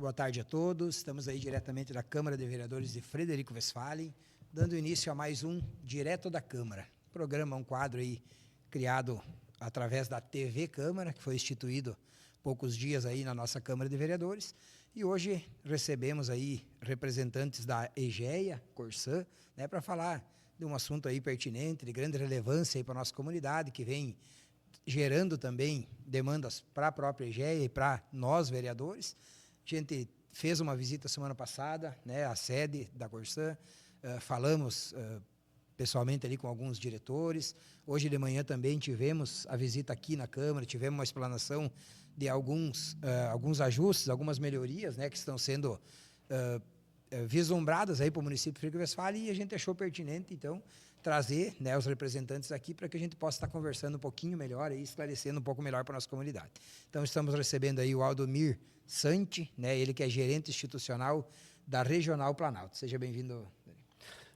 Muito boa tarde a todos. Estamos aí diretamente da Câmara de Vereadores de Frederico Westphalen, dando início a mais um Direto da Câmara. Programa, um quadro aí criado através da TV Câmara, que foi instituído há poucos dias aí na nossa Câmara de Vereadores. E hoje recebemos aí representantes da EGEA, Corsã, né, para falar de um assunto aí pertinente, de grande relevância aí para a nossa comunidade, que vem gerando também demandas para a própria EGEA e para nós, vereadores. A gente fez uma visita semana passada, né, à sede da Corsã, falamos pessoalmente ali com alguns diretores. Hoje de manhã também tivemos a visita aqui na Câmara, tivemos uma explanação de alguns ajustes, algumas melhorias, né, que estão sendo vislumbradas aí para o município de Frederico Westphalen, e a gente achou pertinente, então, trazer, né, os representantes aqui para que a gente possa estar conversando um pouquinho melhor e esclarecendo um pouco melhor para a nossa comunidade. Então, estamos recebendo aí o Aldomir Santi, né, ele que é gerente institucional da Regional Planalto. Seja bem-vindo.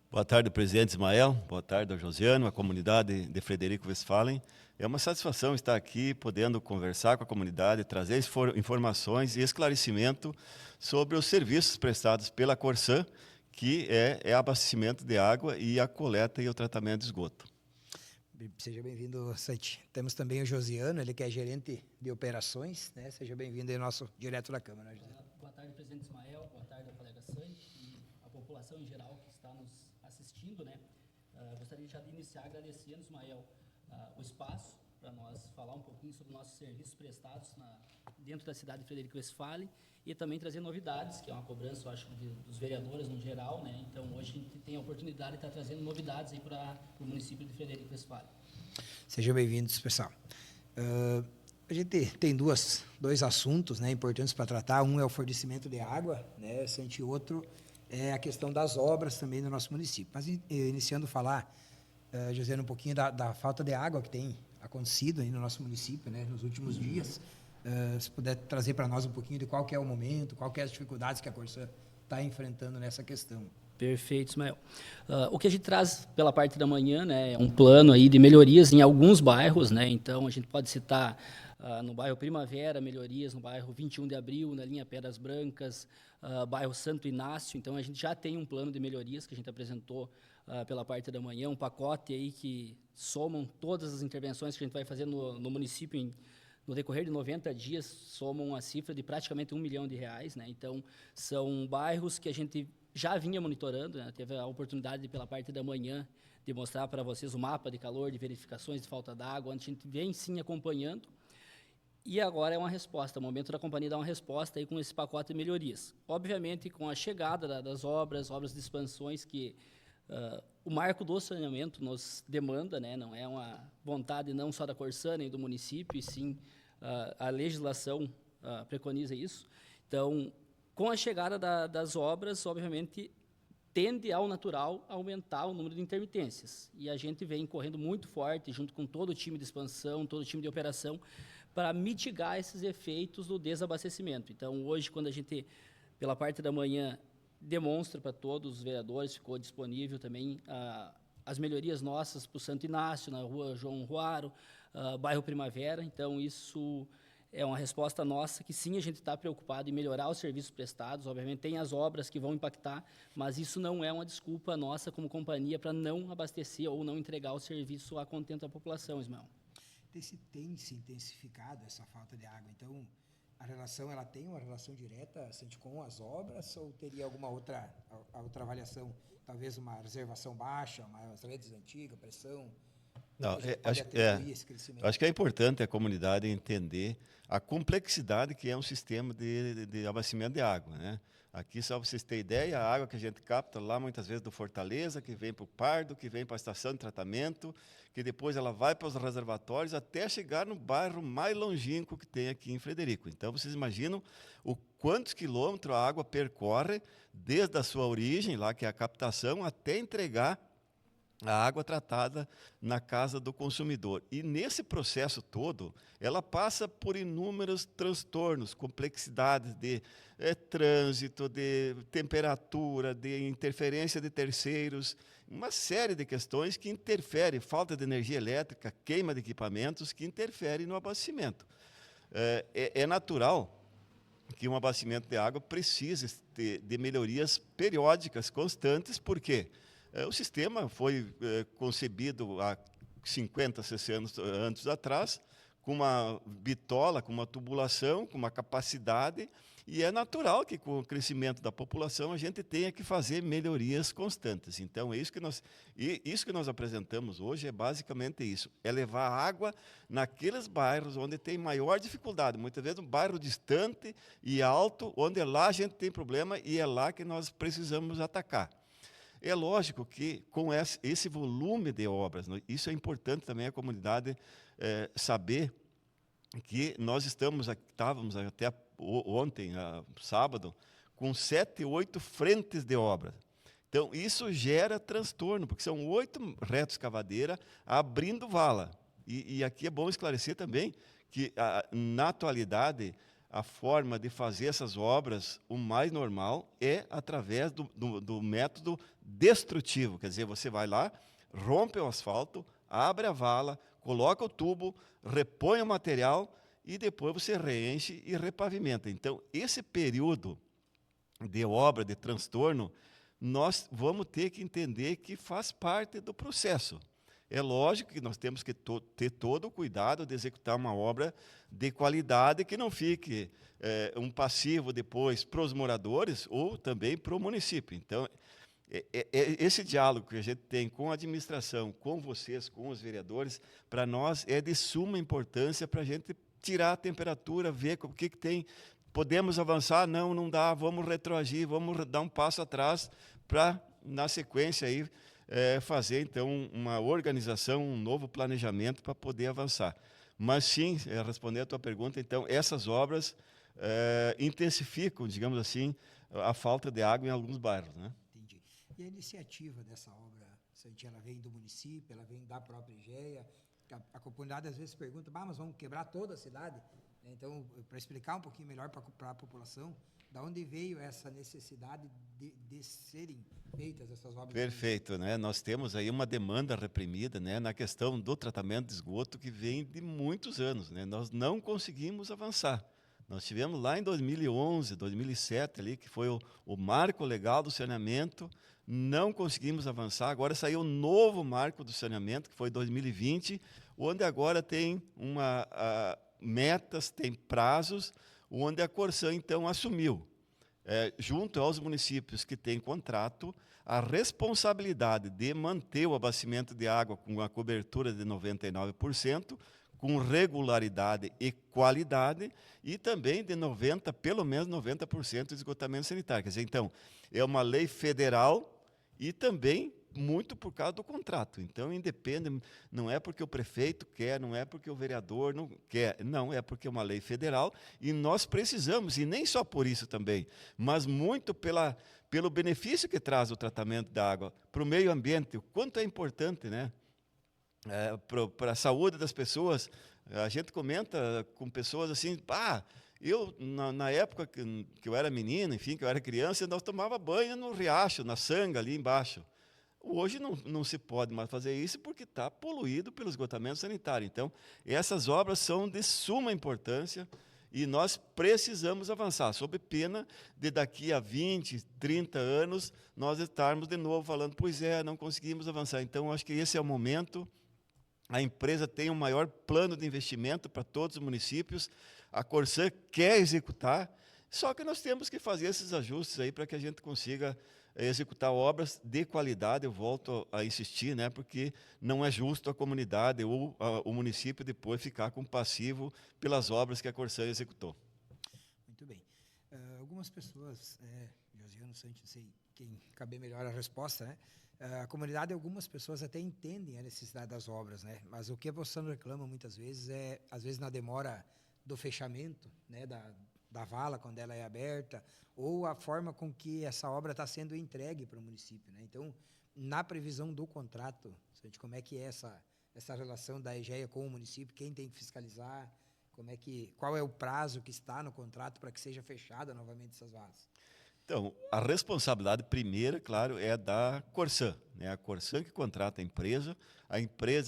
Boa tarde, presidente Ismael. Boa tarde ao Josiano, a comunidade de Frederico Westphalen. É uma satisfação estar aqui, podendo conversar com a comunidade, trazer informações e esclarecimento sobre os serviços prestados pela Corsã, que é abastecimento de água e a coleta e o tratamento de esgoto. Seja bem-vindo, Santi. Temos também o Josiano, ele que é gerente de operações, né? Seja bem-vindo aí, nosso direto da Câmara. Boa tarde, presidente Ismael. Boa tarde ao colega Santi e a população em geral que está nos assistindo, né? Gostaria já de iniciar agradecendo, Ismael, o espaço para nós falar um pouquinho sobre nossos serviços prestados dentro da cidade de Frederico Westphalen e também trazer novidades, que é uma cobrança, eu acho, dos vereadores no geral, né? Então, hoje a gente tem a oportunidade de estar trazendo novidades aí para o município de Frederico Westphalen. Sejam bem-vindos, pessoal. A gente tem dois assuntos, né, importantes para tratar. Um é o fornecimento de água, né, e outro é a questão das obras também no nosso município. Mas, iniciando a falar, José, um pouquinho da falta de água que tem acontecido aí no nosso município, né, nos últimos dias. Se puder trazer para nós um pouquinho de qual que é o momento, qual que é as dificuldades que a Corsã está enfrentando nessa questão. Perfeito, Ismael. O que a gente traz pela parte da manhã, né, é um plano aí de melhorias em alguns bairros, né? Então a gente pode citar no bairro Primavera, melhorias no bairro 21 de Abril, na linha Pedras Brancas, bairro Santo Inácio. Então a gente já tem um plano de melhorias que a gente apresentou pela parte da manhã, um pacote aí que somam todas as intervenções que a gente vai fazer no município no decorrer de 90 dias, somam a cifra de praticamente R$1 milhão, né? Então, são bairros que a gente já vinha monitorando, né? Teve a oportunidade, pela parte da manhã, de mostrar para vocês o mapa de calor, de verificações de falta d'água, onde a gente vem, sim, acompanhando. E agora é uma resposta, é o momento da companhia dar uma resposta aí com esse pacote de melhorias. Obviamente, com a chegada das obras de expansões que o marco do saneamento nos demanda, né? Não é uma vontade não só da Corsã nem do município, e sim a legislação preconiza isso. Então, com a chegada das obras, obviamente, tende ao natural a aumentar o número de intermitências. E a gente vem correndo muito forte, junto com todo o time de expansão, todo o time de operação, para mitigar esses efeitos do desabastecimento. Então, hoje, quando a gente, pela parte da manhã, demonstra para todos os vereadores, ficou disponível também as melhorias nossas para o Santo Inácio, na rua João Ruaro, bairro Primavera. Então, isso é uma resposta nossa, que sim, a gente está preocupado em melhorar os serviços prestados. Obviamente, tem as obras que vão impactar, mas isso não é uma desculpa nossa como companhia para não abastecer ou não entregar o serviço a contento da população, Ismael. Tem se intensificado essa falta de água, então a relação, ela tem uma relação direta com as obras, ou teria alguma outra avaliação, talvez uma reservação baixa, umas redes antigas, pressão? Não, esse crescimento? acho que é importante a comunidade entender a complexidade que é um sistema de abastecimento de água, né? Aqui, só para vocês terem ideia, a água que a gente capta lá, muitas vezes do Fortaleza, que vem para o Pardo, que vem para a estação de tratamento, que depois ela vai para os reservatórios até chegar no bairro mais longínquo que tem aqui em Frederico. Então, vocês imaginam o quantos quilômetros a água percorre desde a sua origem, lá que é a captação, até entregar a água tratada na casa do consumidor. E nesse processo todo, ela passa por inúmeros transtornos, complexidades de trânsito, de temperatura, de interferência de terceiros, uma série de questões que interferem, falta de energia elétrica, queima de equipamentos, que interferem no abastecimento. É natural que um abastecimento de água precisa de melhorias periódicas, constantes, porque o sistema foi concebido há 50, 60 anos atrás, com uma bitola, com uma tubulação, com uma capacidade, e é natural que, com o crescimento da população, a gente tenha que fazer melhorias constantes. Então, isso que nós apresentamos hoje é basicamente isso, é levar água naqueles bairros onde tem maior dificuldade, muitas vezes um bairro distante e alto, onde lá a gente tem problema e é lá que nós precisamos atacar. É lógico que, com esse volume de obras, isso é importante também a comunidade saber que nós estávamos até ontem, sábado, com 7, 8 frentes de obra. Então, isso gera transtorno, porque são 8 retroescavadeira abrindo vala. E aqui é bom esclarecer também que, na atualidade, a forma de fazer essas obras, o mais normal, é através do método destrutivo. Quer dizer, você vai lá, rompe o asfalto, abre a vala, coloca o tubo, repõe o material e depois você reenche e repavimenta. Então, esse período de obra, de transtorno, nós vamos ter que entender que faz parte do processo. É lógico que nós temos que ter todo o cuidado de executar uma obra de qualidade que não fique um passivo depois para os moradores ou também para o município. Então, esse diálogo que a gente tem com a administração, com vocês, com os vereadores, para nós é de suma importância para a gente tirar a temperatura, ver o que tem. Podemos avançar? Não dá, vamos retroagir, vamos dar um passo atrás para, na sequência, aí, fazer, então, uma organização, um novo planejamento para poder avançar. Mas, sim, responder a tua pergunta, então, essas obras intensificam, digamos assim, a falta de água em alguns bairros, né? Entendi. E a iniciativa dessa obra, Santinha, ela vem do município, ela vem da própria IGEA? A comunidade às vezes pergunta, mas vamos quebrar toda a cidade? Então, para explicar um pouquinho melhor para a população, da onde veio essa necessidade de serem feitas essas obras? Perfeito, né? Nós temos aí uma demanda reprimida, né, na questão do tratamento de esgoto que vem de muitos anos, né? Nós não conseguimos avançar. Nós tivemos lá em 2011, 2007, ali, que foi o marco legal do saneamento, não conseguimos avançar. Agora saiu um novo marco do saneamento, que foi 2020, onde agora tem metas, tem prazos, onde a Corsan, então, assumiu, junto aos municípios que têm contrato, a responsabilidade de manter o abastecimento de água com a cobertura de 99%, com regularidade e qualidade, e também de pelo menos 90% de esgotamento sanitário. Quer dizer, então, é uma lei federal e também muito por causa do contrato. Então, independe, não é porque o prefeito quer, não é porque o vereador não quer, não, é porque é uma lei federal e nós precisamos, e nem só por isso também, mas muito pelo benefício que traz o tratamento da água para o meio ambiente, o quanto é importante, né? Para a saúde das pessoas. A gente comenta com pessoas assim, eu, na época que eu era menino, enfim, que eu era criança, nós tomava banho no riacho, na sanga ali embaixo. Hoje não se pode mais fazer isso porque está poluído pelo esgotamento sanitário. Então, essas obras são de suma importância e nós precisamos avançar, sob pena de daqui a 20, 30 anos, nós estarmos de novo falando, pois não conseguimos avançar. Então, acho que esse é o momento. A empresa tem um maior plano de investimento para todos os municípios, a Corsan quer executar, só que nós temos que fazer esses ajustes aí para que a gente consiga executar obras de qualidade. Eu volto a insistir, né, porque não é justo a comunidade ou o município depois ficar com passivo pelas obras que a Corsan executou. Muito bem. Algumas pessoas, Josiano Santos, não sei quem caber melhor a resposta, né? A comunidade, algumas pessoas até entendem a necessidade das obras, né? Mas o que você reclama muitas vezes às vezes, na demora do fechamento, né, da vala, quando ela é aberta, ou a forma com que essa obra está sendo entregue para o município, né? Então, na previsão do contrato, como é que é essa relação da IGEA com o município, quem tem que fiscalizar, qual é o prazo que está no contrato para que seja fechada novamente essas valas? Então, a responsabilidade primeira, claro, é da Corsan, né? A Corsan que contrata a empresa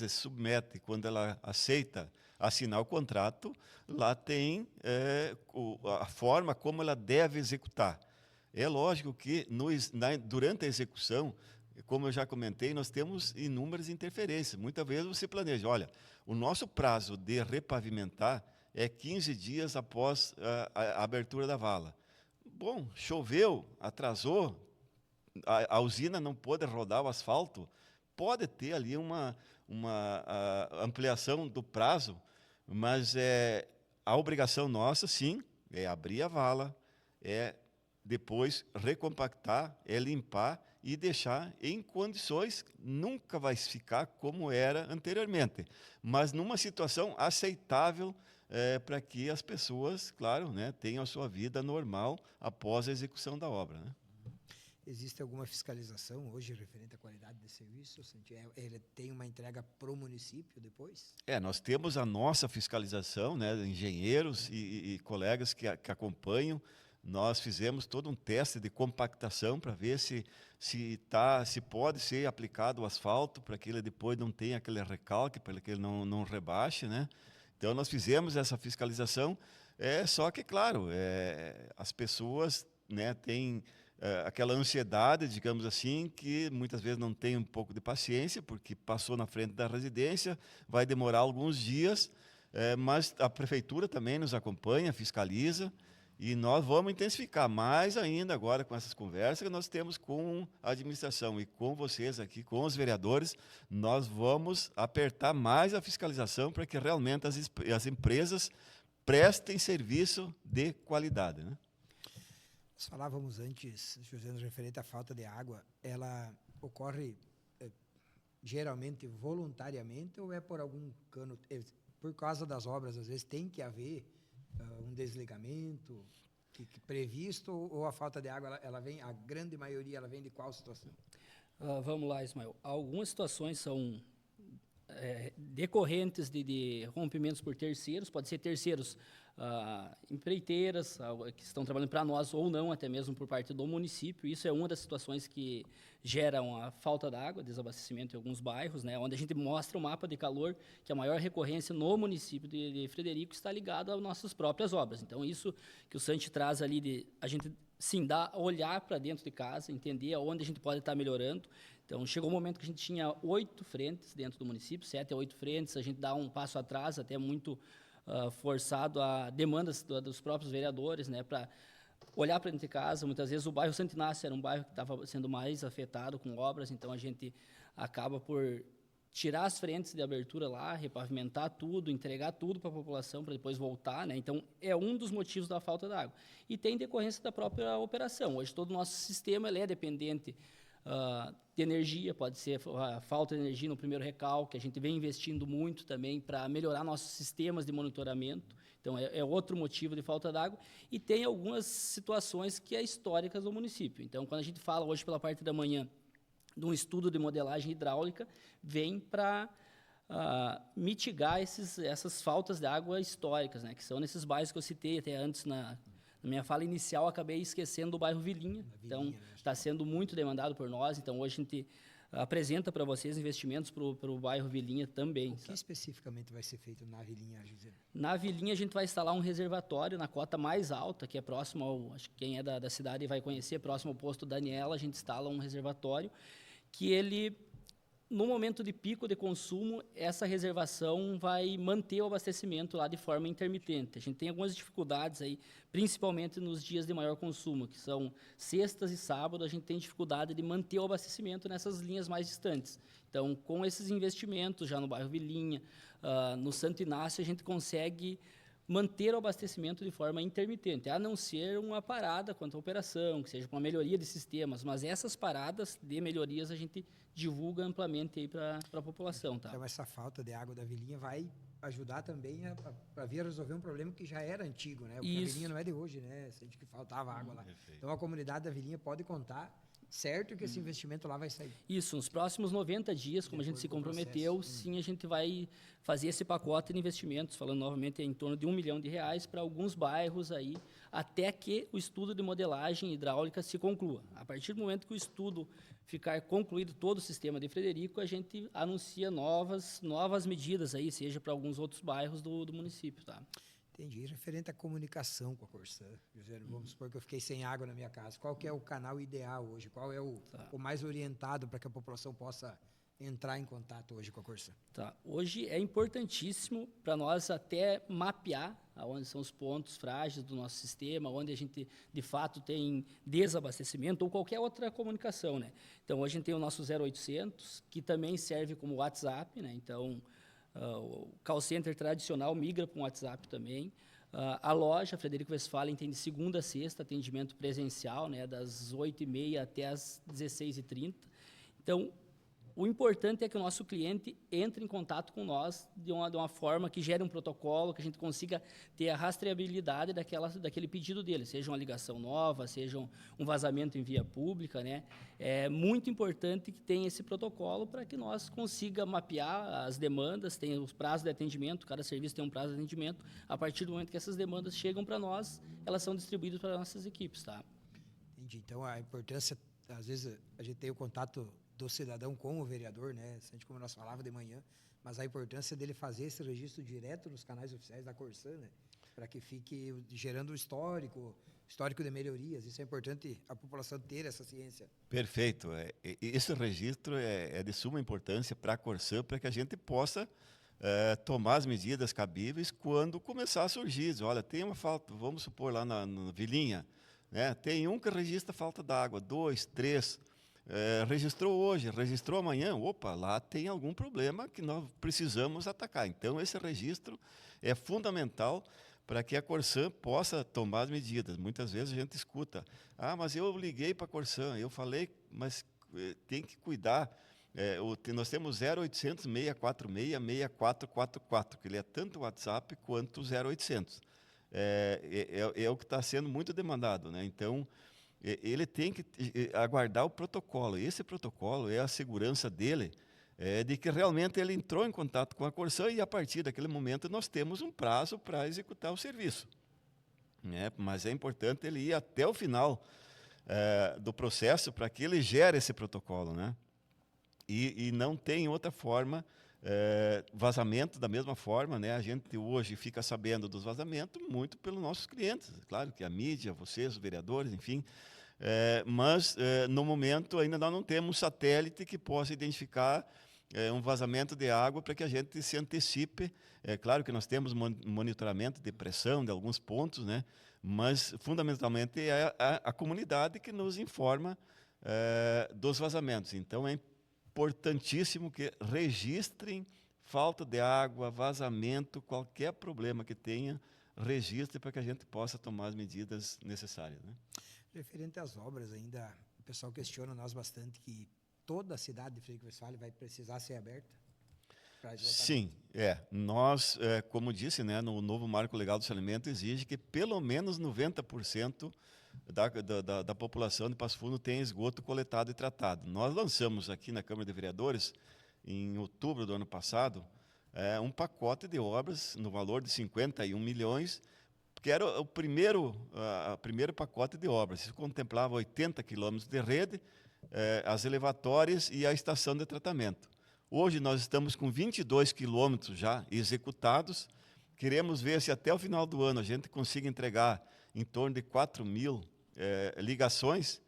se submete, quando ela aceita assinar o contrato, lá tem a forma como ela deve executar. É lógico que durante a execução, como eu já comentei, nós temos inúmeras interferências. Muitas vezes você planeja, olha, o nosso prazo de repavimentar é 15 dias após a abertura da vala. Bom, choveu, atrasou, a usina não pôde rodar o asfalto, pode ter ali uma ampliação do prazo, mas a obrigação nossa, sim, é abrir a vala, depois recompactar, limpar e deixar em condições, nunca vai ficar como era anteriormente, mas numa situação aceitável para que as pessoas, claro, né, tenham a sua vida normal após a execução da obra, né? Existe alguma fiscalização hoje referente à qualidade de serviço? Ele tem uma entrega para o município depois? Nós temos a nossa fiscalização, né, engenheiros e colegas que acompanham. Nós fizemos todo um teste de compactação para ver se pode ser aplicado o asfalto, para que ele depois não tenha aquele recalque, para que ele não rebaixe, né? Então, nós fizemos essa fiscalização, só que, claro, as pessoas, né, têm aquela ansiedade, digamos assim, que muitas vezes não tem um pouco de paciência, porque passou na frente da residência, vai demorar alguns dias, mas a prefeitura também nos acompanha, fiscaliza, e nós vamos intensificar mais ainda agora com essas conversas que nós temos com a administração e com vocês aqui, com os vereadores, nós vamos apertar mais a fiscalização para que realmente as empresas prestem serviço de qualidade, né? Nós falávamos antes, José, referente à falta de água, ela ocorre geralmente voluntariamente ou é por algum cano? Por causa das obras, às vezes tem que haver um desligamento previsto, ou a falta de água, ela vem, a grande maioria, ela vem de qual situação? Vamos lá, Ismael. Algumas situações são decorrentes de rompimentos por terceiros, pode ser terceiros empreiteiras que estão trabalhando para nós ou não, até mesmo por parte do município. Isso é uma das situações que geram a falta d'água, desabastecimento em alguns bairros, né, onde a gente mostra o mapa de calor, que a maior recorrência no município de Frederico está ligado às nossas próprias obras. Então, isso que o Santi traz ali, de a gente, sim, olhar para dentro de casa, entender aonde a gente pode estar melhorando. Então, chegou um momento que a gente tinha 8 frentes dentro do município, 7 a 8 frentes, a gente dá um passo atrás, até muito forçado a demandas dos próprios vereadores, né, para olhar para dentro de casa. Muitas vezes o bairro Santo Inácio era um bairro que estava sendo mais afetado com obras, então a gente acaba por tirar as frentes de abertura lá, repavimentar tudo, entregar tudo para a população para depois voltar, né? Então, é um dos motivos da falta d'água. E tem decorrência da própria operação. Hoje, todo o nosso sistema ele é dependente de energia, pode ser a falta de energia no primeiro recalque, a gente vem investindo muito também para melhorar nossos sistemas de monitoramento, então é outro motivo de falta d'água, e tem algumas situações que é históricas do município. Então, quando a gente fala hoje pela parte da manhã de um estudo de modelagem hidráulica, vem para mitigar essas faltas de água históricas, né, que são nesses bairros que eu citei até antes na minha fala inicial, acabei esquecendo do bairro Vilinha. Então, está sendo muito demandado por nós. Então, hoje a gente apresenta para vocês investimentos para o bairro Vilinha também. O que especificamente vai ser feito na Vilinha, José? Na Vilinha, a gente vai instalar um reservatório na cota mais alta, que é próximo ao... Acho que quem é da cidade vai conhecer, próximo ao posto Daniela, a gente instala um reservatório que ele... No momento de pico de consumo, essa reservação vai manter o abastecimento lá de forma intermitente. A gente tem algumas dificuldades aí, principalmente nos dias de maior consumo, que são sextas e sábados, a gente tem dificuldade de manter o abastecimento nessas linhas mais distantes. Então, com esses investimentos já no bairro Vilinha, no Santo Inácio, a gente consegue manter o abastecimento de forma intermitente, a não ser uma parada quanto à operação, que seja uma melhoria de sistemas, mas essas paradas de melhorias a gente divulga amplamente aí para a população. Tá? Então, essa falta de água da Vilinha vai ajudar também a vir resolver um problema que já era antigo, né? Porque a Vilinha não é de hoje, né? Sente que faltava água lá. Perfeito. Então, a comunidade da Vilinha pode contar certo que esse investimento lá vai sair. Isso, nos próximos 90 dias, como a gente se comprometeu, sim, a gente vai fazer esse pacote de investimentos, falando novamente em torno de R$ 1 milhão para alguns bairros aí, até que o estudo de modelagem hidráulica se conclua. A partir do momento que o estudo ficar concluído todo o sistema de Frederico, a gente anuncia novas medidas aí, seja para alguns outros bairros do município, tá? Entendi. Referente à comunicação com a Corsã, vamos supor que eu fiquei sem água na minha casa. Qual que é o canal ideal hoje? Qual é o mais orientado para que a população possa entrar em contato hoje com a Corsã? Tá. Hoje é importantíssimo para nós até mapear onde são os pontos frágeis do nosso sistema, onde a gente, de fato, tem desabastecimento ou qualquer outra comunicação, né? Então, hoje a gente tem o nosso 0800, que também serve como WhatsApp, né? Então, o call center tradicional migra para um WhatsApp também. A loja Frederico Westphalen tem de segunda a sexta atendimento presencial, né, das 8h30 até as 16h30. Então, o importante é que o nosso cliente entre em contato com nós de uma forma que gere um protocolo, que a gente consiga ter a rastreabilidade daquele pedido dele, seja uma ligação nova, seja um vazamento em via pública, né? É muito importante que tenha esse protocolo para que nós consiga mapear as demandas, tem os prazos de atendimento, cada serviço tem um prazo de atendimento. A partir do momento que essas demandas chegam para nós, elas são distribuídas para nossas equipes, tá? Entendi. Então, a importância, às vezes, a gente tem o contato do cidadão com o vereador, né? Como nós falávamos de manhã, mas a importância dele fazer esse registro direto nos canais oficiais da Corsã, né? Para que fique gerando histórico de melhorias. Isso é importante a população ter essa ciência. Perfeito. Esse registro é de suma importância para a Corsã, para que a gente possa tomar as medidas cabíveis quando começar a surgir. Olha, tem uma falta, vamos supor lá na Vilinha, né? Tem um que registra falta d'água, 2, 3... registrou hoje, registrou amanhã, opa, lá tem algum problema que nós precisamos atacar. Então, esse registro é fundamental para que a Corsã possa tomar as medidas. Muitas vezes a gente escuta, mas eu liguei para a Corsã, eu falei, mas tem que cuidar. Nós temos 0800 646 6444, que ele é tanto o WhatsApp quanto o 0800. É o que está sendo muito demandado, né? Então, ele tem que aguardar o protocolo. Esse protocolo é a segurança dele, de que realmente ele entrou em contato com a Corsã e, a partir daquele momento, nós temos um prazo para executar o serviço. Mas é importante ele ir até o final do processo para que ele gere esse protocolo, né? E não tem outra forma, vazamento da mesma forma, né? A gente hoje fica sabendo dos vazamentos muito pelos nossos clientes, claro que a mídia, vocês, os vereadores, enfim, mas no momento ainda nós não temos satélite que possa identificar um vazamento de água para que a gente se antecipe. É claro que nós temos monitoramento de pressão de alguns pontos, né? Mas fundamentalmente é a comunidade que nos informa dos vazamentos. Então é importantíssimo que registrem falta de água, vazamento, qualquer problema que tenha, registre para que a gente possa tomar as medidas necessárias, né? Referente às obras ainda, o pessoal questiona nós bastante que toda a cidade de Frederico Westphalen vai precisar ser aberta para esgotamento. Sim, nós, como disse, né, no novo Marco Legal do Saneamento exige que pelo menos 90% da população de Passo Fundo tenha esgoto coletado e tratado. Nós lançamos aqui na Câmara de Vereadores, em outubro do ano passado, um pacote de obras no valor de 51 milhões, que era o primeiro pacote de obras. Isso contemplava 80 quilômetros de rede, as elevatórias e a estação de tratamento. Hoje nós estamos com 22 quilômetros já executados. Queremos ver se até o final do ano a gente consiga entregar em torno de 4.000 ligações,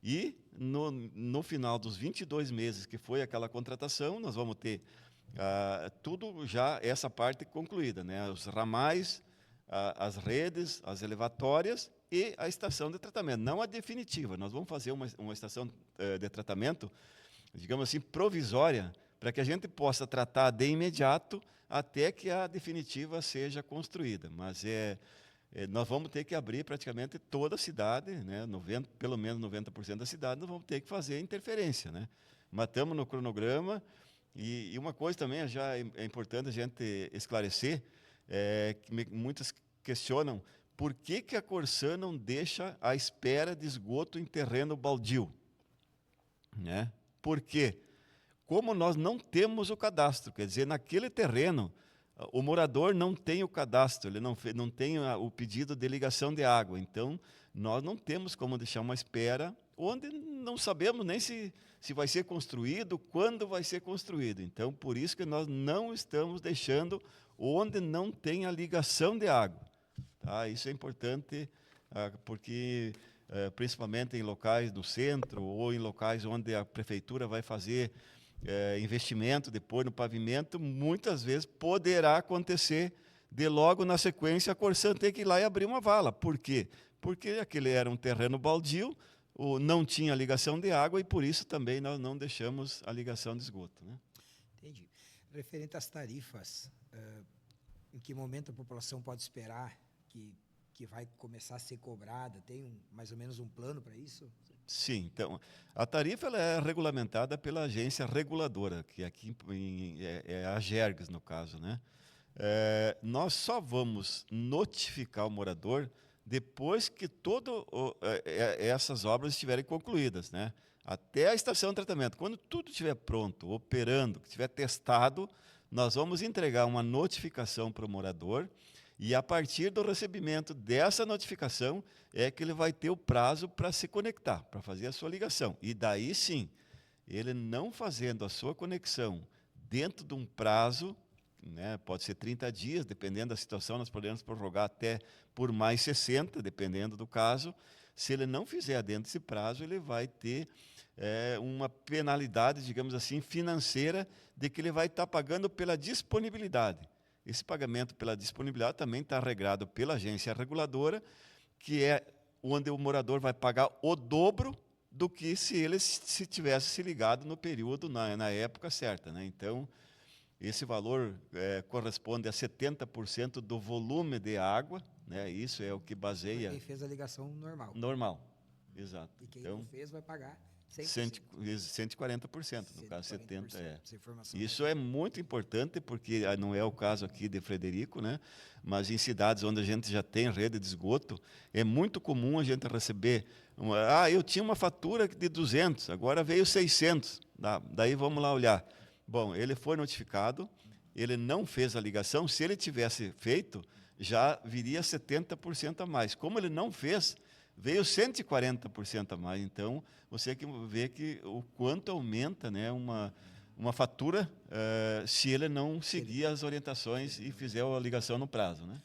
e no final dos 22 meses que foi aquela contratação, nós vamos ter tudo já, essa parte concluída, né? Os ramais, as redes, as elevatórias e a estação de tratamento. Não a definitiva, nós vamos fazer uma estação de tratamento, digamos assim, provisória, para que a gente possa tratar de imediato até que a definitiva seja construída. Mas nós vamos ter que abrir praticamente toda a cidade, né? Pelo menos 90% da cidade, nós vamos ter que fazer interferência, né? Mas estamos no cronograma. E uma coisa também já é importante a gente esclarecer, que muitos questionam, por que a Corsã não deixa a espera de esgoto em terreno baldio? né? Por quê? Como nós não temos o cadastro, quer dizer, naquele terreno, o morador não tem o cadastro, ele não tem o pedido de ligação de água. Então, nós não temos como deixar uma espera onde não sabemos nem se vai ser construído, quando vai ser construído. Então, por isso que nós não estamos deixando onde não tem a ligação de água. Tá? Isso é importante, porque, principalmente em locais do centro ou em locais onde a prefeitura vai fazer investimento depois no pavimento, muitas vezes poderá acontecer de logo na sequência a Corsan ter que ir lá e abrir uma vala. Por quê? Porque aquele era um terreno baldio, não tinha ligação de água e por isso também nós não deixamos a ligação de esgoto. Né? Entendi. Referente às tarifas, em que momento a população pode esperar que vai começar a ser cobrada? Tem mais ou menos um plano para isso? Sim, então, a tarifa ela é regulamentada pela agência reguladora, que aqui é a Agergs, no caso, né? Nós só vamos notificar o morador depois que todas essas obras estiverem concluídas, né? Até a estação de tratamento. Quando tudo estiver pronto, operando, que estiver testado, nós vamos entregar uma notificação para o morador. E a partir do recebimento dessa notificação é que ele vai ter o prazo para se conectar, para fazer a sua ligação. E daí sim, ele não fazendo a sua conexão dentro de um prazo, né, pode ser 30 dias, dependendo da situação, nós podemos prorrogar até por mais 60, dependendo do caso. Se ele não fizer dentro desse prazo, ele vai ter uma penalidade, digamos assim, financeira, de que ele vai estar pagando pela disponibilidade. Esse pagamento pela disponibilidade também está regrado pela agência reguladora, que é onde o morador vai pagar o dobro do que se ele se tivesse se ligado no período, na época certa. Né? Então, esse valor corresponde a 70% do volume de água, né? Isso é o que baseia... Quem fez a ligação normal. Normal, exato. E quem então, não fez vai pagar 100%. 140%, no caso 70%. Essa informação Isso é muito importante, porque não é o caso aqui de Frederico, né? Mas em cidades onde a gente já tem rede de esgoto, é muito comum a gente receber, eu tinha uma fatura de 200, agora veio 600, daí vamos lá olhar. Bom, ele foi notificado, ele não fez a ligação, se ele tivesse feito, já viria 70% a mais. Como ele não fez, veio 140% a mais. Então, você vê que o quanto aumenta, né, uma fatura se ele não seguir as orientações e fizer a ligação no prazo. Né?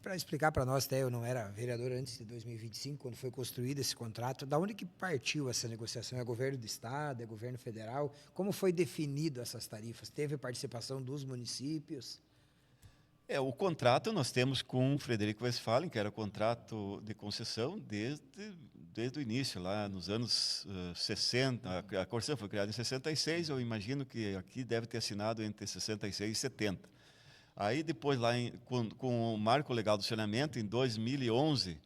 Para explicar para nós, até eu não era vereador antes de 2025, quando foi construído esse contrato, da onde que partiu essa negociação? É governo do estado, é governo federal? Como foi definido essas tarifas? Teve participação dos municípios? O contrato nós temos com o Frederico Westphalen, que era contrato de concessão desde o início, lá nos anos 60. A Corsan foi criada em 66, eu imagino que aqui deve ter assinado entre 66 e 70. Aí depois, lá com o Marco Legal do Saneamento, em 2011,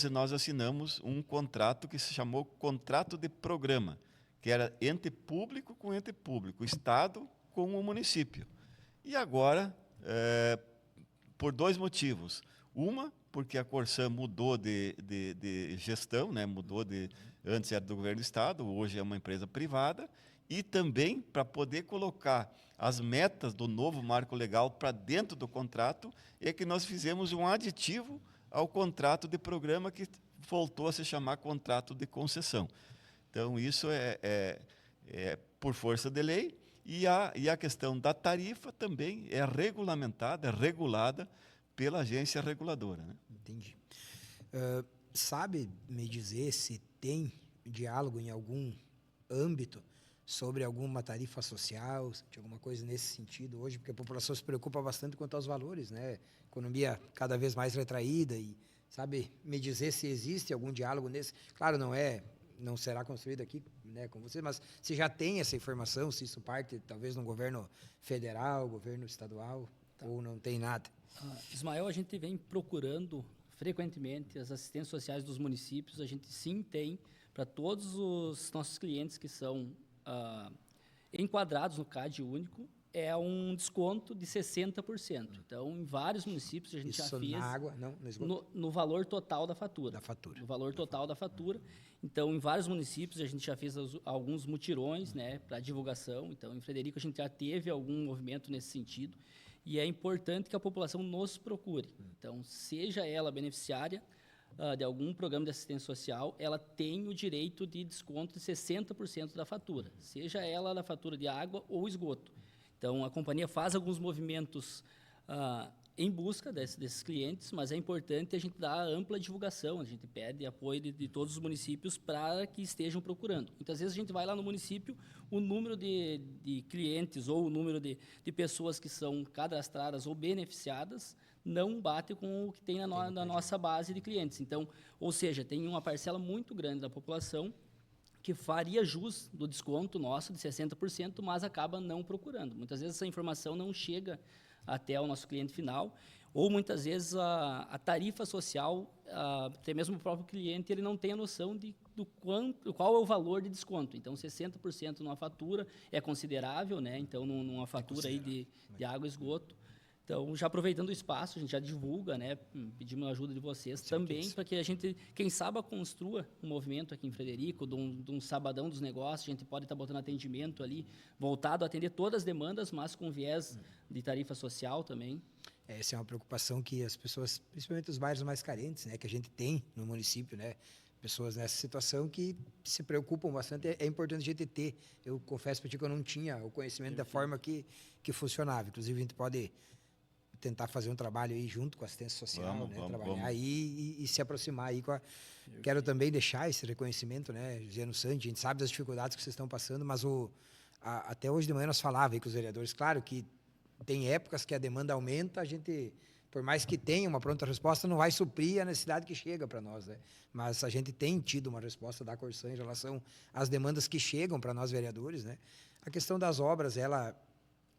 nós assinamos um contrato que se chamou Contrato de Programa, que era ente público com ente público, o Estado com o município. E agora... por dois motivos. Uma, porque a Corsan mudou de gestão, né? Antes era do governo do estado, hoje é uma empresa privada, e também para poder colocar as metas do novo marco legal para dentro do contrato, é que nós fizemos um aditivo ao contrato de programa que voltou a se chamar contrato de concessão. Então, isso é por força de lei. E a questão da tarifa também é regulamentada, é regulada pela agência reguladora. Né? Entendi. Sabe me dizer se tem diálogo em algum âmbito sobre alguma tarifa social, de alguma coisa nesse sentido hoje? Porque a população se preocupa bastante quanto aos valores, né? Economia cada vez mais retraída e, sabe, me dizer se existe algum diálogo nesse... Claro, não será construído aqui, né, com você, mas se já tem essa informação, se isso parte talvez no governo federal, governo estadual, ou não tem nada? Ismael, a gente vem procurando frequentemente as assistências sociais dos municípios, a gente sim tem para todos os nossos clientes que são enquadrados no CAD único, é um desconto de 60%. Então, em vários municípios, a gente Isso já fez... na água, não, no esgoto? No valor total da fatura. Da fatura. No valor total da fatura. Então, em vários municípios, a gente já fez alguns mutirões, né, para divulgação. Então, em Frederico, a gente já teve algum movimento nesse sentido. E é importante que a população nos procure. Então, seja ela beneficiária de algum programa de assistência social, ela tem o direito de desconto de 60% da fatura, seja ela da fatura de água ou esgoto. Então, a companhia faz alguns movimentos em busca desses clientes, mas é importante a gente dar ampla divulgação, a gente pede apoio de todos os municípios para que estejam procurando. Muitas vezes a gente vai lá no município, o número de clientes ou o número de pessoas que são cadastradas ou beneficiadas não bate com o que tem na nossa base de clientes. Então, ou seja, tem uma parcela muito grande da população que faria jus do desconto nosso de 60%, mas acaba não procurando. Muitas vezes essa informação não chega até o nosso cliente final, ou muitas vezes a tarifa social, até mesmo o próprio cliente, ele não tem a noção qual é o valor de desconto. Então, 60% numa fatura é considerável, né? Então, numa fatura aí de água e esgoto. Então, já aproveitando o espaço, a gente já divulga, né? Pedimos a ajuda de vocês também, para que a gente, quem sabe, construa um movimento aqui em Frederico, de um sabadão dos negócios. A gente pode estar botando atendimento ali, voltado a atender todas as demandas, mas com viés de tarifa social também. Essa é uma preocupação que as pessoas, principalmente os bairros mais carentes, né, que a gente tem no município, né, pessoas nessa situação que se preocupam bastante. É importante a gente ter. Eu confesso para ti que eu não tinha o conhecimento da forma que funcionava. Inclusive, a gente pode tentar fazer um trabalho aí junto com a assistência social, trabalhar aí e se aproximar aí com a... Quero também deixar esse reconhecimento, né, Luciano Santos, a gente sabe das dificuldades que vocês estão passando, mas até hoje de manhã nós falávamos aí com os vereadores, claro que tem épocas que a demanda aumenta, a gente, por mais que tenha uma pronta resposta, não vai suprir a necessidade que chega para nós, né? Mas a gente tem tido uma resposta da Corsã em relação às demandas que chegam para nós vereadores, né? A questão das obras, ela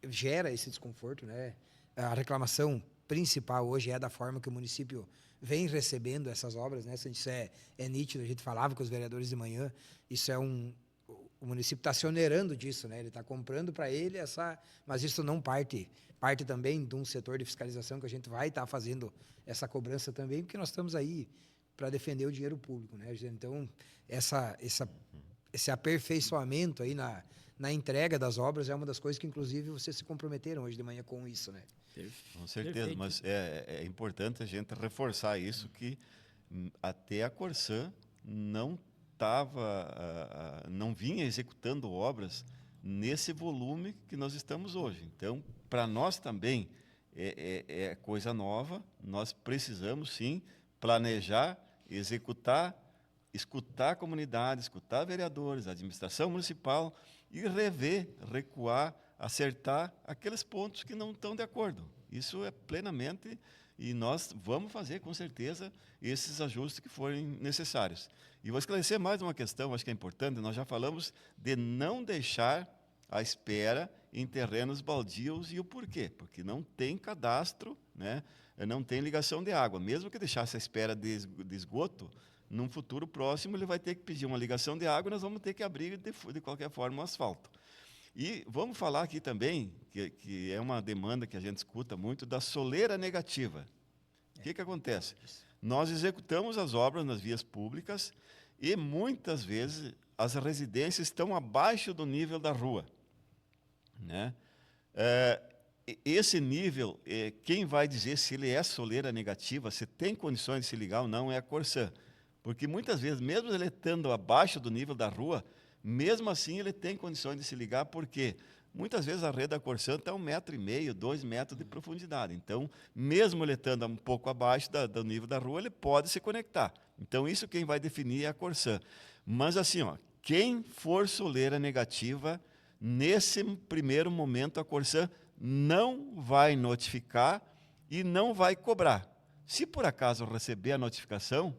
gera esse desconforto, né? A reclamação principal hoje é da forma que o município vem recebendo essas obras, né? Isso é nítido, a gente falava com os vereadores de manhã, isso é o município está se onerando disso, né? Ele está comprando para ele mas isso não parte também de um setor de fiscalização que a gente vai estar fazendo essa cobrança também, porque nós estamos aí para defender o dinheiro público, né? Então, esse aperfeiçoamento aí na entrega das obras é uma das coisas que, inclusive, vocês se comprometeram hoje de manhã com isso, né? Com certeza, Perfeito. mas é importante a gente reforçar isso, que até a Corsã não vinha executando obras nesse volume que nós estamos hoje. Então, para nós também é coisa nova, nós precisamos, sim, planejar, executar, escutar a comunidade, escutar vereadores, a administração municipal e rever, recuar, acertar aqueles pontos que não estão de acordo. Isso é plenamente, e nós vamos fazer, com certeza, esses ajustes que forem necessários. E vou esclarecer mais uma questão, acho que é importante, nós já falamos de não deixar à espera em terrenos baldios, e o porquê? Porque não tem cadastro, né? Não tem ligação de água. Mesmo que deixasse à espera de esgoto, num futuro próximo ele vai ter que pedir uma ligação de água e nós vamos ter que abrir de qualquer forma o asfalto. E vamos falar aqui também, que é uma demanda que a gente escuta muito, da soleira negativa. O que acontece? Nós executamos as obras nas vias públicas e, muitas vezes, as residências estão abaixo do nível da rua, né? Esse nível, quem vai dizer se ele é soleira negativa, se tem condições de se ligar ou não, é a Corsã. Porque, muitas vezes, mesmo ele estando abaixo do nível da rua, mesmo assim, ele tem condições de se ligar, porque muitas vezes a rede da Corsã está 1,5 m, 2 metros de profundidade. Então, mesmo ele estando um pouco abaixo do nível da rua, ele pode se conectar. Então, isso quem vai definir é a Corsã. Mas, assim, quem for soleira negativa, nesse primeiro momento, a Corsã não vai notificar e não vai cobrar. Se, por acaso, receber a notificação,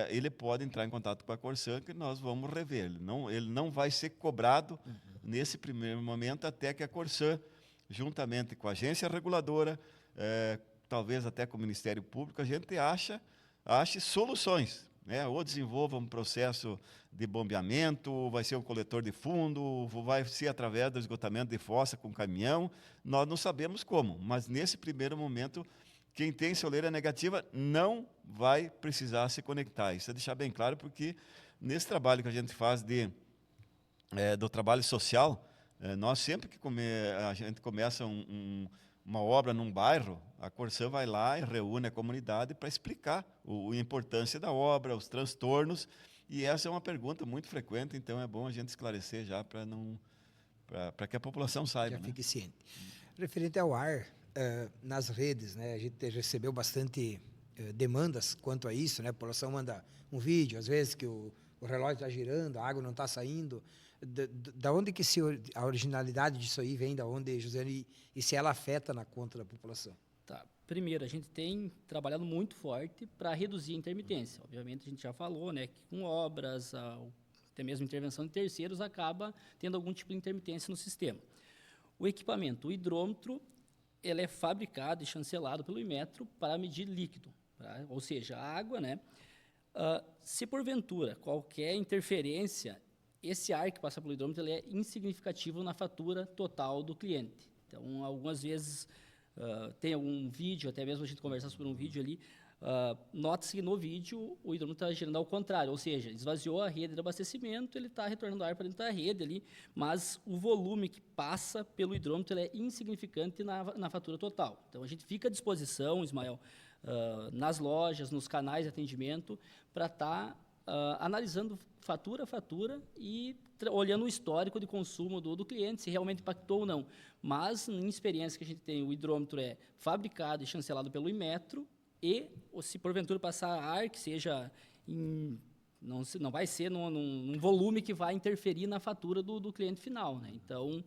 ele pode entrar em contato com a Corsã, que nós vamos rever. Ele não vai ser cobrado nesse primeiro momento, até que a Corsã, juntamente com a agência reguladora, talvez até com o Ministério Público, a gente ache soluções. né? Ou desenvolva um processo de bombeamento, vai ser um coletor de fundo, vai ser através do esgotamento de fossa com caminhão. Nós não sabemos como, mas nesse primeiro momento, quem tem soleira negativa não vai precisar se conectar. Isso é deixar bem claro, porque nesse trabalho que a gente faz do trabalho social, nós sempre que a gente começa uma obra num bairro, a Corsã vai lá e reúne a comunidade para explicar a importância da obra, os transtornos, e essa é uma pergunta muito frequente, então é bom a gente esclarecer já para que a população saiba. Já fique ciente. Referente ao ar, nas redes, né, a gente recebeu bastante demandas quanto a isso, né? A população manda um vídeo, às vezes, que o relógio está girando, a água não está saindo. Da onde que a originalidade disso aí vem, da onde, Josiane, e se ela afeta na conta da população? Tá. Primeiro, a gente tem trabalhado muito forte para reduzir a intermitência. Obviamente, a gente já falou, né, que com obras, até mesmo intervenção de terceiros, acaba tendo algum tipo de intermitência no sistema. O equipamento, o hidrômetro, ele é fabricado e chancelado pelo Inmetro para medir líquido, ou seja, a água, né? Se porventura qualquer interferência, esse ar que passa pelo hidrômetro ele é insignificativo na fatura total do cliente. Então, algumas vezes, tem algum vídeo, até mesmo a gente conversar sobre um vídeo ali, nota-se que no vídeo o hidrômetro está girando ao contrário, ou seja, esvaziou a rede de abastecimento, ele está retornando ar para dentro da rede ali, mas o volume que passa pelo hidrômetro ele é insignificante na fatura total. Então, a gente fica à disposição, Ismael, nas lojas, nos canais de atendimento, para estar analisando fatura a fatura e olhando o histórico de consumo do cliente, se realmente impactou ou não. Mas, em experiência que a gente tem, o hidrômetro é fabricado e chancelado pelo Inmetro e, se porventura passar ar, que seja não vai ser num volume que vai interferir na fatura do cliente final, né? Então,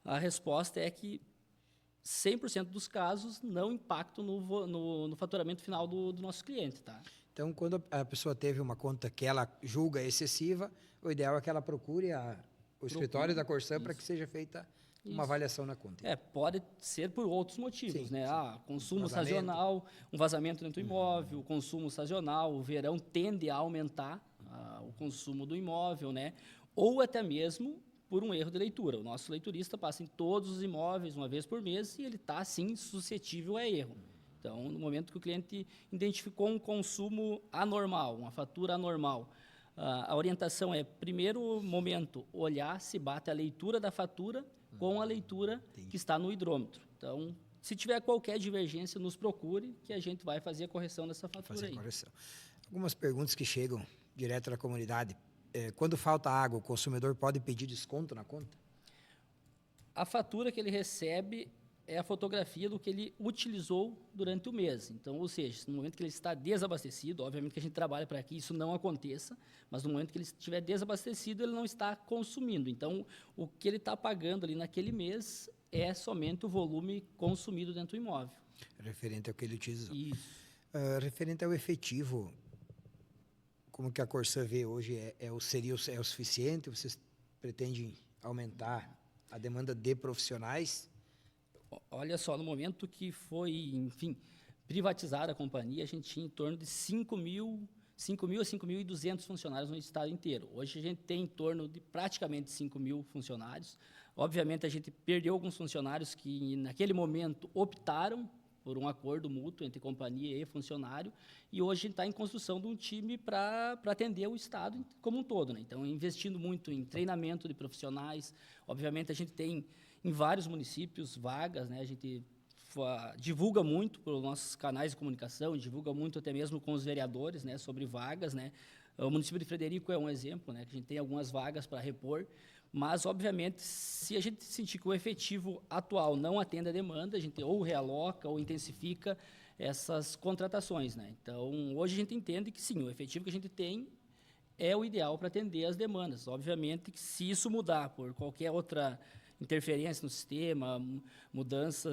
a resposta é que 100% dos casos não impactam no faturamento final do nosso cliente, tá? Então, quando a pessoa teve uma conta que ela julga excessiva, o ideal é que ela procure o escritório da Corsã para que seja feita uma avaliação na conta. Pode ser por outros motivos, Sim, né? sim. Consumo sazonal, um vazamento dentro do imóvel, consumo sazonal, o verão tende a aumentar o consumo do imóvel, né? Ou até mesmo por um erro de leitura. O nosso leiturista passa em todos os imóveis uma vez por mês e ele está, sim, suscetível a erro. Então, no momento que o cliente identificou um consumo anormal, uma fatura anormal, a orientação é, primeiro momento, olhar se bate a leitura da fatura com a leitura que está no hidrômetro. Então, se tiver qualquer divergência, nos procure, que a gente vai fazer a correção dessa fatura aí. Algumas perguntas que chegam direto da comunidade. Quando falta água, o consumidor pode pedir desconto na conta? A fatura que ele recebe é a fotografia do que ele utilizou durante o mês. Então, ou seja, no momento que ele está desabastecido, obviamente que a gente trabalha para que isso não aconteça, mas no momento que ele estiver desabastecido, ele não está consumindo. Então, o que ele está pagando ali naquele mês é somente o volume consumido dentro do imóvel. Referente ao que ele utilizou. Isso. Referente ao efetivo, como que a Corsã vê hoje, é o suficiente? Vocês pretendem aumentar a demanda de profissionais? Olha só, no momento que foi, enfim, privatizada a companhia, a gente tinha em torno de 5.000 a 5.200 funcionários no estado inteiro. Hoje a gente tem em torno de praticamente 5.000 funcionários. Obviamente, a gente perdeu alguns funcionários que, naquele momento, optaram por um acordo mútuo entre companhia e funcionário, e hoje a gente está em construção de um time para atender o estado como um todo, né? Então, investindo muito em treinamento de profissionais. Obviamente, a gente tem em vários municípios vagas, né? A gente divulga muito pelos nossos canais de comunicação, divulga muito até mesmo com os vereadores, né, sobre vagas, né? O município de Frederico é um exemplo, né, que a gente tem algumas vagas para repor, mas, obviamente, se a gente sentir que o efetivo atual não atende a demanda, a gente ou realoca ou intensifica essas contratações, né? Então, hoje a gente entende que, sim, o efetivo que a gente tem é o ideal para atender as demandas. Obviamente que, se isso mudar por qualquer outra interferência no sistema, mudança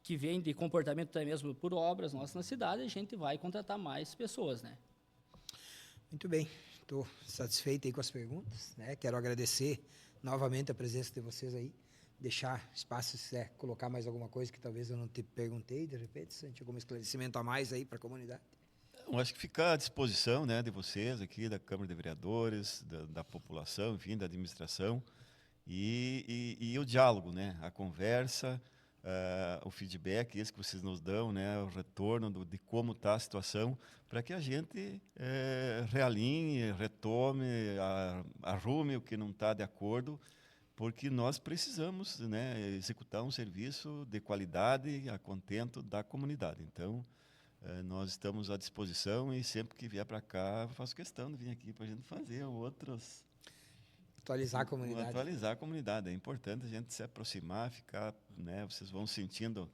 que vem de comportamento até mesmo por obras nossas na cidade, a gente vai contratar mais pessoas, né? Muito bem, estou satisfeito aí com as perguntas, né? Quero agradecer novamente a presença de vocês aí, deixar espaço se quiser colocar mais alguma coisa que talvez eu não te perguntei, de repente, se a gente algum esclarecimento a mais aí para a comunidade. Eu acho que fica à disposição, né, de vocês aqui, da Câmara de Vereadores, da população, enfim, da administração, e o diálogo, né, a conversa, o feedback, esse que vocês nos dão, né, o retorno de como está a situação, para que a gente realinhe, retome, arrume o que não está de acordo, porque nós precisamos, né, executar um serviço de qualidade a contento da comunidade. Então, nós estamos à disposição e sempre que vier para cá, faço questão de vir aqui para a gente fazer outros... Atualizar a comunidade. Atualizar a comunidade. É importante a gente se aproximar, ficar, né, vocês vão sentindo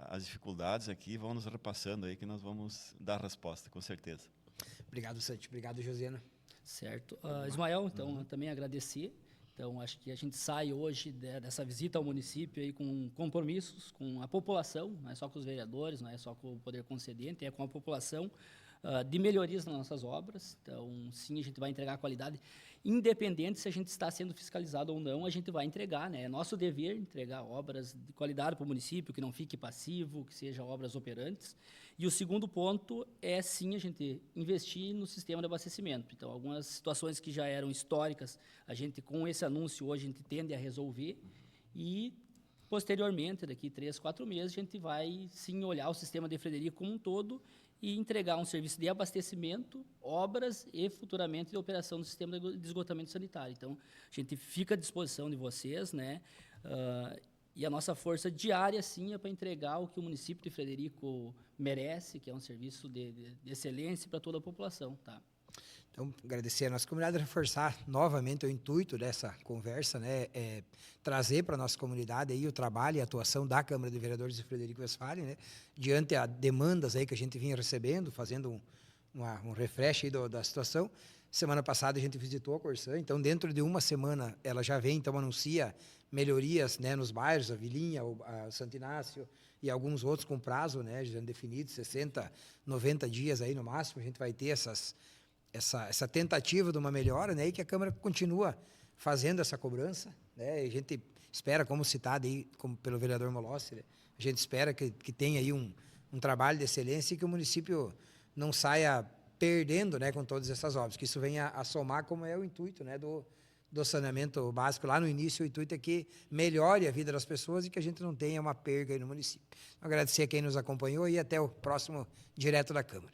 as dificuldades aqui, vão nos repassando aí que nós vamos dar resposta, com certeza. Obrigado, Santi. Obrigado, Josiana. Certo. Ismael, então, também agradecer. Então, acho que a gente sai hoje dessa visita ao município aí com compromissos com a população, não é só com os vereadores, não é só com o poder concedente, é com a população, de melhorias nas nossas obras. Então, sim, a gente vai entregar a qualidade, independente se a gente está sendo fiscalizado ou não, a gente vai entregar, né? É nosso dever entregar obras de qualidade para o município, que não fique passivo, que sejam obras operantes. E o segundo ponto é, sim, a gente investir no sistema de abastecimento. Então, algumas situações que já eram históricas, a gente, com esse anúncio hoje, a gente tende a resolver e, posteriormente, daqui 3, 4 meses, a gente vai, sim, olhar o sistema de Frederico como um todo e entregar um serviço de abastecimento, obras e, futuramente, de operação do sistema de esgotamento sanitário. Então, a gente fica à disposição de vocês, né? E a nossa força diária, sim, é para entregar o que o município de Frederico merece, que é um serviço de excelência para toda a população, tá? Então, agradecer a nossa comunidade, reforçar novamente o intuito dessa conversa, né, trazer para a nossa comunidade aí o trabalho e a atuação da Câmara de Vereadores de Frederico Westphalen, né, diante a demandas aí que a gente vinha recebendo, fazendo um refresh aí da situação. Semana passada a gente visitou a Corsã, então dentro de uma semana ela já vem, então anuncia melhorias, né, nos bairros, a Vilinha, a Santo Inácio e alguns outros com prazo, né, já definido, 60, 90 dias aí no máximo, a gente vai ter essa tentativa de uma melhora, né, e que a Câmara continua fazendo essa cobrança, né, e a gente espera, como citado aí pelo vereador Molossi, né, a gente espera que tenha aí um trabalho de excelência e que o município não saia perdendo, né, com todas essas obras, que isso venha a somar, como é o intuito, né, do saneamento básico. Lá no início, o intuito é que melhore a vida das pessoas e que a gente não tenha uma perda aí no município. Então, agradecer a quem nos acompanhou e até o próximo Direto da Câmara.